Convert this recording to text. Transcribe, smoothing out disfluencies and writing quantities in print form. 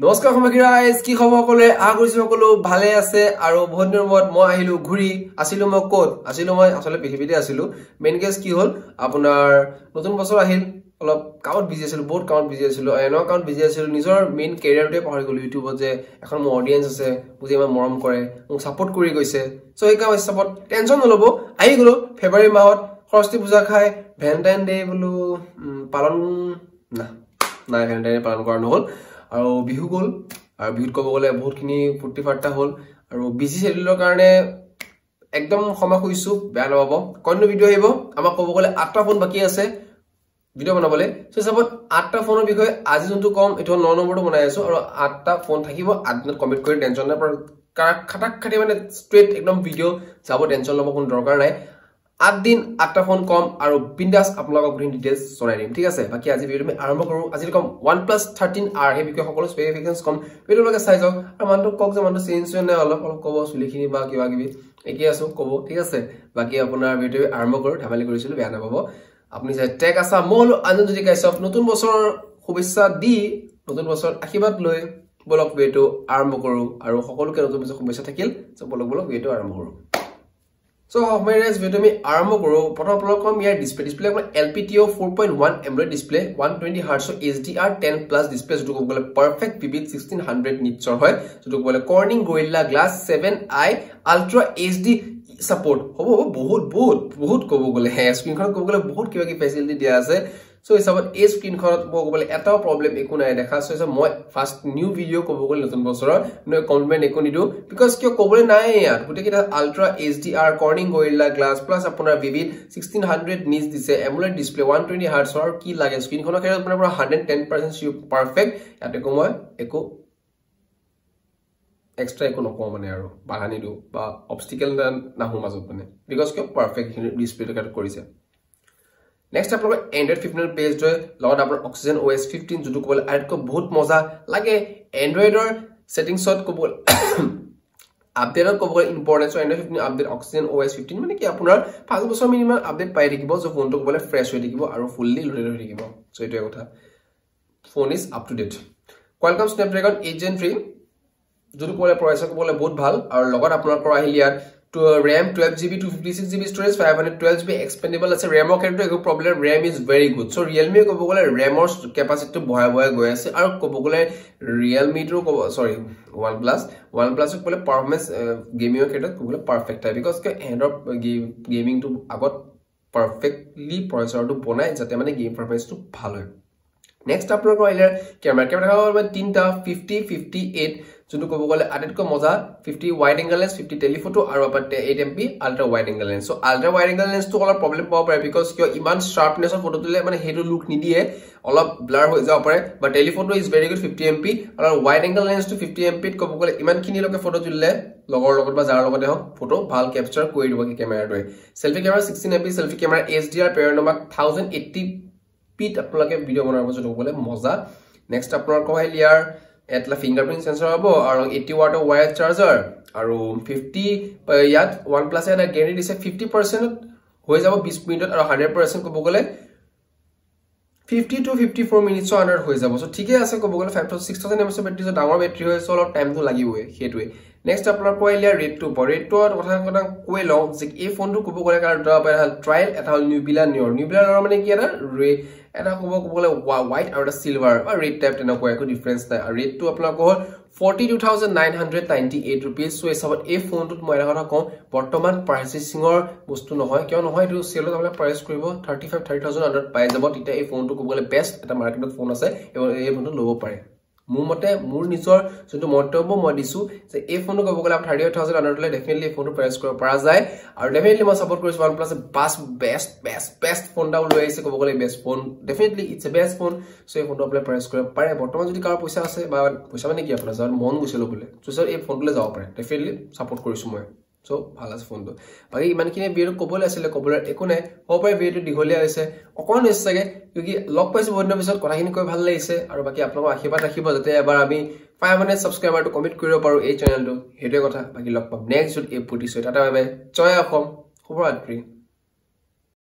নমস্কাৰ সমাগীৰাইজ কি খবৰ সকলে আগৰিছো সকলো ভালে আছে আৰু বহুত দিনৰ মূৰত মই আহিলো ঘুৰি আছিলো মই ক'ত আছিলো মই আসলে পৃথিৱীতে আছিলো মেইন কেছ কি হ'ল আপোনাৰ নতুন বছৰ আহিল অলপ কাউট বিজি আছিলো বহুত কাউট বিজি আছিলো এনো কাউট বিজি আছিলো নিজৰ মেইন কেৰিয়াৰতে পাহৰি গলো ইউটিউবত যে এখন মোৰ অডিয়েন্স আছে বুজি মই মৰম কৰে মোক সাপোৰ্ট কৰি গৈছে সো এই কাম সাপোৰ্ট টেনচন নলব আহি গলো ফেব্ৰুৱাৰী মাহত সৰস্বতী পূজা খাই ভেলেন্টাইন ডে বলো পালন না ভেলেন্টাইন পালন কৰা নহল আৰু বিহু গল আৰু বিহুত কব গলে বহুতখিনি ফুৰ্তি ফাৰ্তা হল আৰু বিজি শেডিউলৰ কাৰণে একদম সময় হৈছো বেয়া নব কন্য ভিডিও আহিব আমাক কব গলে 8টা ফোন বাকি আছে ভিডিও বনাবলে সো সবত 8টা ফোনৰ বিষয়ে আজি যোনটো কম এটো 9 নম্বৰটো বনাই আছো আৰু 8টা ফোন থাকিব 8 দিনত কমিট কৰি টেনচন নাই খাটাক খাটি মানে স্ট্ৰেট একদম ভিডিও যাব টেনচন লব কোনো দৰকাৰ নাই 8 দিন 8টা ফোন কম আৰু বিন্দাস আপোনালোকক গ্ৰীন ডিটেইলছ জনাই দিম ঠিক আছে বাকি আজি ভিডিও আমি আৰম্ভ কৰো আজি কম OnePlus 13R হে বিষয়ে সকলো স্পেচিফিকেশনছ কম ভিডিও লগে চাই যাওক আৰু মানটো কক যে মানটো চেঞ্জ হৈ নাই অলপ কব চুলিখিনি বা কিবা কিবি একি আছো কব ঠিক আছে বাকি আপোনাৰ ভিডিও আৰম্ভ কৰো ধেমালি কৰিছিল বেয়া নাপাব আপুনি যে টেক আছা মল আনন্দ যদি গাইছক নতুন বছৰৰ শুভেচ্ছা দি নতুন বছৰ আশীৰ্বাদ লৈ বলক ভিডিও আৰম্ভ কৰো আৰু সকলোকে নতুন বছৰ শুভেচ্ছা থাকিল সো বলক ভিডিও আৰম্ভ কৰো So guys video me আৰম্ভ কৰো প্ৰথম প্ৰকম ইয়াৰ ডিসপ্লে আপোনাৰ LPTO 4.1 AMOLED display 120Hz HDR10 plus display যেটো গলে perfect vivid 1600 নিটছৰ হয় যেটো গলে Corning Gorilla Glass 7i Ultra HD support হ'ব বহুত কব গলে হে স্ক্ৰিনখন কব গলে বহুত কিবা কি ফেসিলিটি দিয়া আছে সো হিচাপত এই স্ক্ৰিনখনত কব গলে এটাও প্ৰবলেম একো নাই দেখা সো মই ফাৰ্স্ট নিউ ভিডিও কব গলে নতুন বছৰৰ নয় কমেন্ট একো নিদু বিকজ কিয় কবলে নাই ইয়াত গুটে কিটা ultra HDR Corning Gorilla Glass plus আপোনাৰ vivid 1600 নিটছ দিছে AMOLED display 120Hz আৰু কি লাগে স্ক্ৰিনখনৰ ক্ষেত্ৰত আপোনাৰ 110% পাৰফেক্ট ইয়াতে কম একো extra একো নকও মানে আৰু বাহানি দু বা অবস্টিকেল না হু মাজত মানে বিকজ কিয় পাৰফেক্ট ডিসপ্লে কাট কৰিছে Next up Android 15 based হয় লগত আপোনাৰ Oxygen OS 15 যেটো কবল আইডকো বহুত মজা লাগে Androidৰ সেটিংছত কবল আপডেটৰ কবল importance Android 15 update Oxygen OS 15 মানে কি আপোনাৰ 5 বছৰ মিনিমাম আপডেট পাই থাকিব যে ফোনটো কবল ফ্ৰেশ হৈ থাকিব আৰু ফুললি লোডেড হৈ থাকিব সো এটো কথা phone is up to date Qualcomm Snapdragon 8 Gen 3 যেটো কবল প্ৰচেছৰ কবল বহুত ভাল আৰু লগত আপোনাৰ পৰা আহিল ইয়াত RAM 12GB 256GB storage 512GB expandable আছে RAM ৰ ক্ষেত্ৰত একো problem RAM is very good so Realme কব গলে RAM ৰ capacity বঢ়াই গৈ আছে আৰু কব গলে Realme টো OnePlus কবলে performance gaming ৰ ক্ষেত্ৰত কবলে পাৰফেক্ট হয় because end of gaming টো আগত perfectly processor টো বনাই যাতে মানে game performance টো ভাল হয় Next আপনাৰ কইলাৰ ক্যামেৰা দেখা পাব 3টা 50 58 যেটো কব গলে আটাইতকৈ মজা 50 wide angle lens 50 telephoto আৰু আপোনাৰ 8MP ultra wide angle lens so ultra wide angle lens টো অলপ প্ৰবলেম পাব পাৰে because কিয় ইমান sharpness অফ ফটো তুলে মানে হেটো লুক নিদিয়ে অলপ ব্লাৰ হৈ যাব পাৰে but telephoto is very good 50MP আৰু wide angle lens টো 50MP কব গলে ইমান খিনি লকে ফটো তুললে লগৰ লগত বা যাৰ লগতে হক ফটো ভাল ক্যাপচাৰ কৰি দিব কি ক্যামেৰাটোৱে selfie camera 16MP selfie camera HDR panoramic 1080p আপোনালোকে ভিডিও বনাব যেটো বলে মজা নেক্সট আপোনাৰ কইল ইয়াৰ এটলা ফিংগাৰপ্ৰিন্ট সেন্সৰ হ'ব আৰু 80 ওয়াট ওয়্যাৰ চাৰ্জাৰ আৰু 50 ইয়াত OnePlus এটা গ্যাৰান্টি দিছে 50% হৈ যাব 20 মিনিটত আৰু 100% কব গলে 50 to 54 মিনিটছ আন্ডাৰ হৈ যাব সো ঠিকে আছে কব গলে 6000 mAh বেটাৰী ডাঙৰ বেটাৰী হয় সো অলপ টাইমটো লাগিবই হেতুৱে নেক্সট আপোনাৰ কইলিয়া ৰেটটো কথা কৈ লও যে এই ফোনটো কব গলে কাৰণ ট্ৰায়াল এটা নিউবিলা মানে কি এটা কব গলে হোৱাইট আৰু এটা সিলভাৰ বা ৰেড টাইপ তেনেকুৱা একো ডিফাৰেন্স নাই আৰু ৰেটটো আপোনালোকৰ 42998 rupees সো এসবত এই ফোনটোত মই এটা কথা কম বৰ্তমান প্ৰাইসিংৰ বস্তু নহয় কিয় নহয় এটো সেলত আপোনাক প্ৰাইস কৰিব 35000 আন্ডাৰ পাই যাব তেতিয়া এই ফোনটো কব গলে বেষ্ট এটা মাৰ্কেটত ফোন আছে এই ফোনটো লব পাৰে মোৰ মতে মোৰ নিজৰ যেটো মন্তব্য মই দিছো যে এই ফোনটো কব গলে 38000 আন্ডাৰ লৈ ডেফিনেটলি ফোনটো প্ৰাইস কৰিব পৰা যায় আৰু ডেফিনেটলি মই সাপোৰ্ট কৰিছো OnePlus বেষ্ট ফোন ডাউন লৈ আছে কব গলে best phone definitely it's a best phone so এই ফোনটো আপলাই প্ৰাইস কৰিব পাৰে বৰ্তমান যদি কাৰো পইচা আছে বা পইচা মানে কি আপোনাৰ যাৰ মন গুছিল বলে সো স্যাৰ এই ফোনটোলে যাব পাৰে ডেফিনেটলি সাপোৰ্ট কৰিছো মই সো ভাল আছে ফোনটো বাকি ইমান কিনে ভিডিও কবলে আছিল কবলে একো নাই হপাই ভিডিও দিঘলিয়া আছে অকন নিছাগে কিকি লগ পাইছো বহুত দিনৰ পিছত কথাখিনি কৈ ভাল লাগিছে আৰু বাকি আপোনালোকৰ আশীৰ্বাদ ৰাখিব যাতে এবাৰ আমি 500 সাবস্ক্ৰাইবাৰটো কমিট কৰিব পাৰো এই চেনেলটো হেটোৱে কথা বাকি লগ পাম next episode tata bye bye জয় অসম শুভৰাত্ৰি